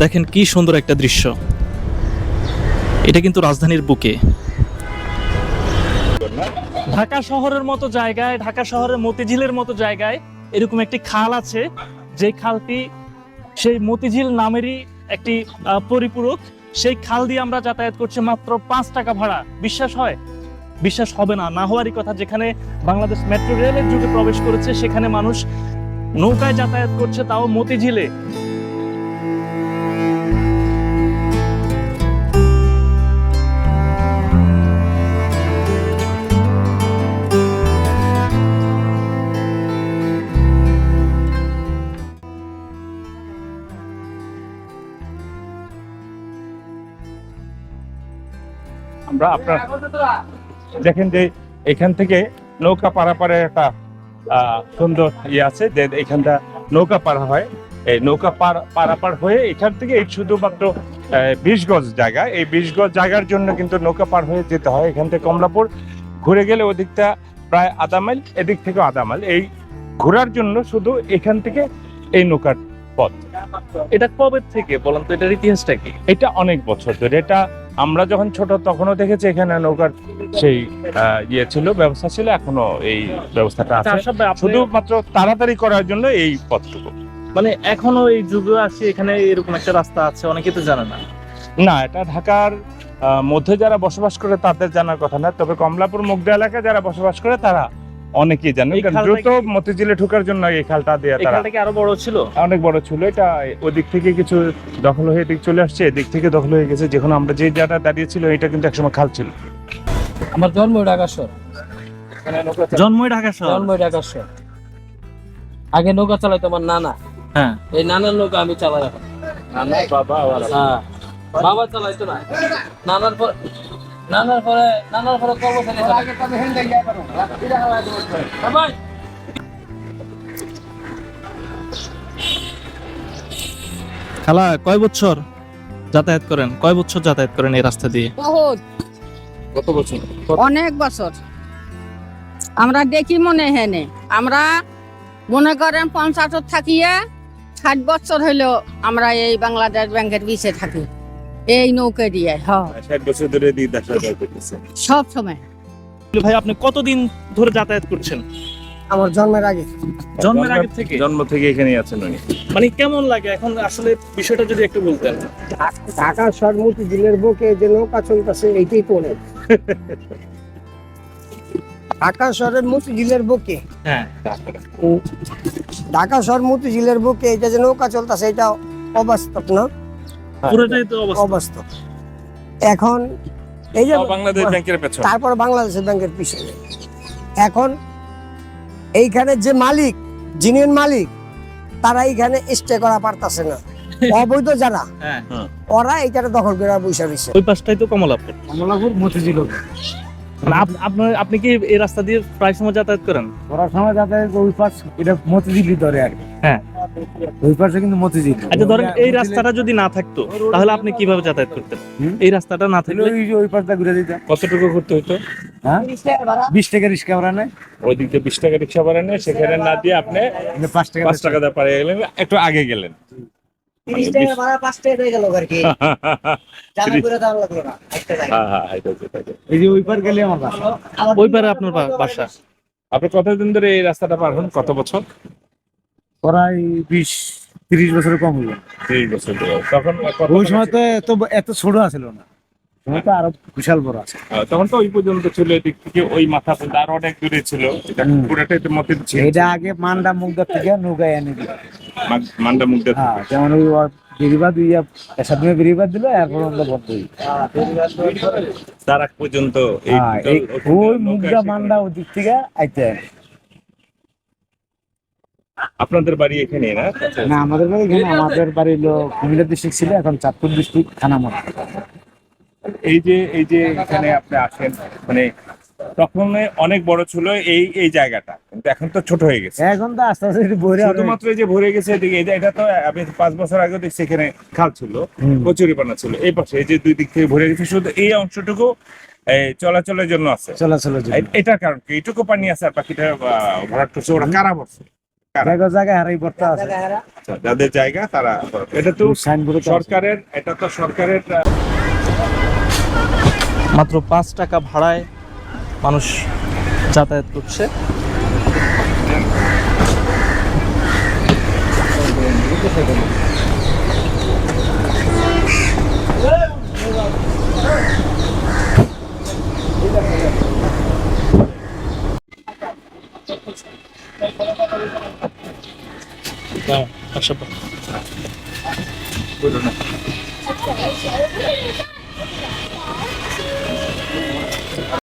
দেখেন কি সুন্দর একটা দৃশ্য। এটা কিন্তু রাজধানীর বুকে, ঢাকা শহরের মতো জায়গায়, ঢাকা শহরের মতিঝিলের মতো জায়গায় এরকম একটি খাল আছে, যে খালটি সেই মতিঝিল নামেরই একটি পরিপূরক। সেই খাল দিয়ে আমরা যাতায়াত করছি মাত্র 5 টাকা ভাড়া। বিশ্বাস হয়? বিশ্বাস হবে না, না হওয়ারই কথা। যেখানে বাংলাদেশ মেট্রো রেলের যুগে প্রবেশ করেছে, সেখানে মানুষ নৌকায় যাতায়াত করছে, তাও মতিঝিলে। আমরা আপনার দেখেন যে এখান থেকে নৌকা পারাপারের একটা সুন্দর আছে, যে এখানটা নৌকা পার হয়। এই নৌকা পারাপার হয়ে এখান থেকে এই শুধুমাত্র 20 গজ জায়গা, এই 20 গজ জায়গার জন্য কিন্তু নৌকা পার হয়ে যেতে হয়। এখান থেকে কমলাপুর ঘুরে গেলে ওদিকটা প্রায় আধা মাইল, এদিক থেকে আধা মাইল। এই ঘোরার জন্য শুধু এখান থেকে এই নৌকার পথ। এটা কবে থেকে বলেন তো, এটার ইতিহাসটা কি? এটা অনেক বছর ধরে, এটা আমরা যখন ছোট তখনও দেখেছি এখানে নৌকার সেই ছিল, ব্যবস্থা ছিল, এখনো এই ব্যবস্থাটা আছে, শুধুমাত্র তাড়াতাড়ি করার জন্য এই পথটুকু। মানে এখনো এই যুগে আসি এখানে এরকম একটা রাস্তা আছে, অনেকে তো জানে না। না, এটা ঢাকার মধ্যে যারা বসবাস করে তাদের জানার কথা না, তবে কমলাপুর মুগদা এলাকায় যারা বসবাস করে তারা অনেকেই জানে। দ্রুত মতিঝিলে ঢোকার জন্য এই খালটা দিয়ে তারা, আরো বড় ছিল, অনেক বড় ছিল। এটা ওদিক থেকে কিছু দখল হয়ে এদিক চলে আসছে, এদিক থেকে দখল হয়ে গেছে। যখন আমরা যে জায়গাটা দাঁড়িয়ে ছিল, এটা কিন্তু একসময় খাল ছিল। আমার জন্ম ঢাকা শহর। জন্মই ঢাকা শহর? জন্মই ঢাকা শহর। আগে নৌকা চালাইতো আমার নানা। হ্যাঁ, এই নানার নৌকা আমি চালাই এখন। নানা, বাবা, হ্যাঁ, বাবা চালাইতো না। নানার পরে কর্মচারী ভাই। খালা কয় বছর যাতায়াত করেন? কয় বছর যাতায়াত করেন এই রাস্তা দিয়ে? বহুত, কত বছর? অনেক বছর। আমরা দেখি মনে হেনে, আমরা মনে করেন 50 থাকিয়ে 60 বছর হইলো আমরা এই বাংলাদেশ ব্যাংকের বিচে থাকি, এই নৌকা দিয়ে। 60 বছর ধরে সব সময়। ভাই আপনি কতদিন ধরে যাতায়াত করছেন? আমার জন্মের আগে। জন্মের আগে থেকে? জন্ম থেকে এখানেই আছেন উনি। মানে কেমন লাগে এখন আসলে বিষয়টা যদি একটু বলতেন। ঢাকা শহর মতিঝিলের বুকে যে নৌকা চলতেছে এইটাই পড়ে। ঢাকা শহরের মতিঝিলের বুকে, হ্যাঁ, ঢাকা শহর মতিঝিলের বুকে এটা যে নৌকা চলতেছে এটা অবাস্তব না? পুরোটাই তো অবাস্তব। এখন এই যে বাংলাদেশ ব্যাংকের পেছনে, তারপর বাংলাদেশ ব্যাংকের পিছনে, এখন এইখানে যে মালিক, জিনিয়ন মালিক, তারা এইখানে স্টে করা পারতাছে না। অবৈধ যারা, হ্যাঁ, ওরা এইখানে দখল করে বসে রয়েছে। ওই পাশটাই তো কমলাপুর। কমলাপুর মতিঝিল। আপনি কি এই রাস্তা দিয়ে প্রায় সময় যাতায়াত করেন? ওরা সময় যাতায়াত ওই পাশ, এটা মতিঝিলই ধরে আর কি। হ্যাঁ, ওই পাশে কিন্তু মতিঝিল। আচ্ছা ধরেন এই রাস্তাটা যদি না থাকতো তাহলে আপনি কিভাবে যাতায়াত করতেন? এই রাস্তাটা না থাকলে ওই পাশটা ঘুরে দিতাম। কতটুকু করতে হতো? হ্যাঁ, 20 টাকা রিক্সা ভাড়া নেয়। ওই দিক দিয়ে 20 টাকা রিক্সা ভাড়া নেয়, সেখানে না দিয়ে আপনি 5 টাকা দিয়ে পারে গেলেন, একটু আগে গেলেন। 30 টাকা ভাড়া 5 টাকা হয়ে গেল আর কি। জানা করে দাম লাগলো না একটা জায়গা। হ্যাঁ, এই যে ওই পার গেলে আমার বাসা। ওই পারে আপনার বাসা। আপনি কতদিন ধরে এই রাস্তাটা পার হন? কত বছর? প্রায় 20-30 বছরের কম হলো। 30 বছর ধরে। তখন ওই সময় তো এত ছোট ছিল না, সময় তো আরো বিশাল বড় আছে। তখন তো ওই পর্যন্ত ছিল, এদিক থেকে ওই মাথা পর্যন্ত আরো অনেক দূরে ছিল। এটা পুরোটাই তো মতে ছিল। এটা আগে মান্ডা মুগদা থেকে নৌকায় এনে দিল। মান্ডা মুখ দিয়ে। হ্যাঁ, যেমন ওই বেরিবাদ এসব দিনে বেরিবাদ দিল, এরপর আমরা বন্ধ হই। তার আগ পর্যন্ত ওই মুগদা মান্ডা ওই দিক থেকে আইতে। আপনাদের বাড়ি এখানে না? না, আমাদের বাড়ি এখানে। আমাদের বাড়ি হলো কুমিল্লা ডিস্ট্রিক্ট ছিল, এখন চাঁদপুর ডিস্ট্রিক্ট খানামোড়। এই যে এখানে আপনি আসেন, মানে তখন অনেক বড় ছিল এই জায়গাটা, কিন্তু এখন তো ছোট হয়ে গেছে। এখন তো আস্তে আস্তে ভরে শুধুমাত্র এই যে ভরে গেছে এদিকে। এটা তো আমি 5 বছর আগে দেখছি এখানে খাল ছিল, কচুরিপানা ছিল। এই পাশে এই যে দুই দিক থেকে ভরে গেছে, শুধু এই অংশটুকু চলাচলের জন্য আছে। চলাচলের জন্য। এটার কারণ কি? এইটুকু পানি আছে আর বাকিটা ভরাট করছে ওরা কারা বলছে? জায়গায় হারাই পড়তে আছে আচ্ছা, যাদের জায়গা তারা, এটা তো সরকারের, এটা তো সরকারের মাত্র 5 টাকা ভাড়ায় মানুষ যাতায়াত করছে। বলুন না।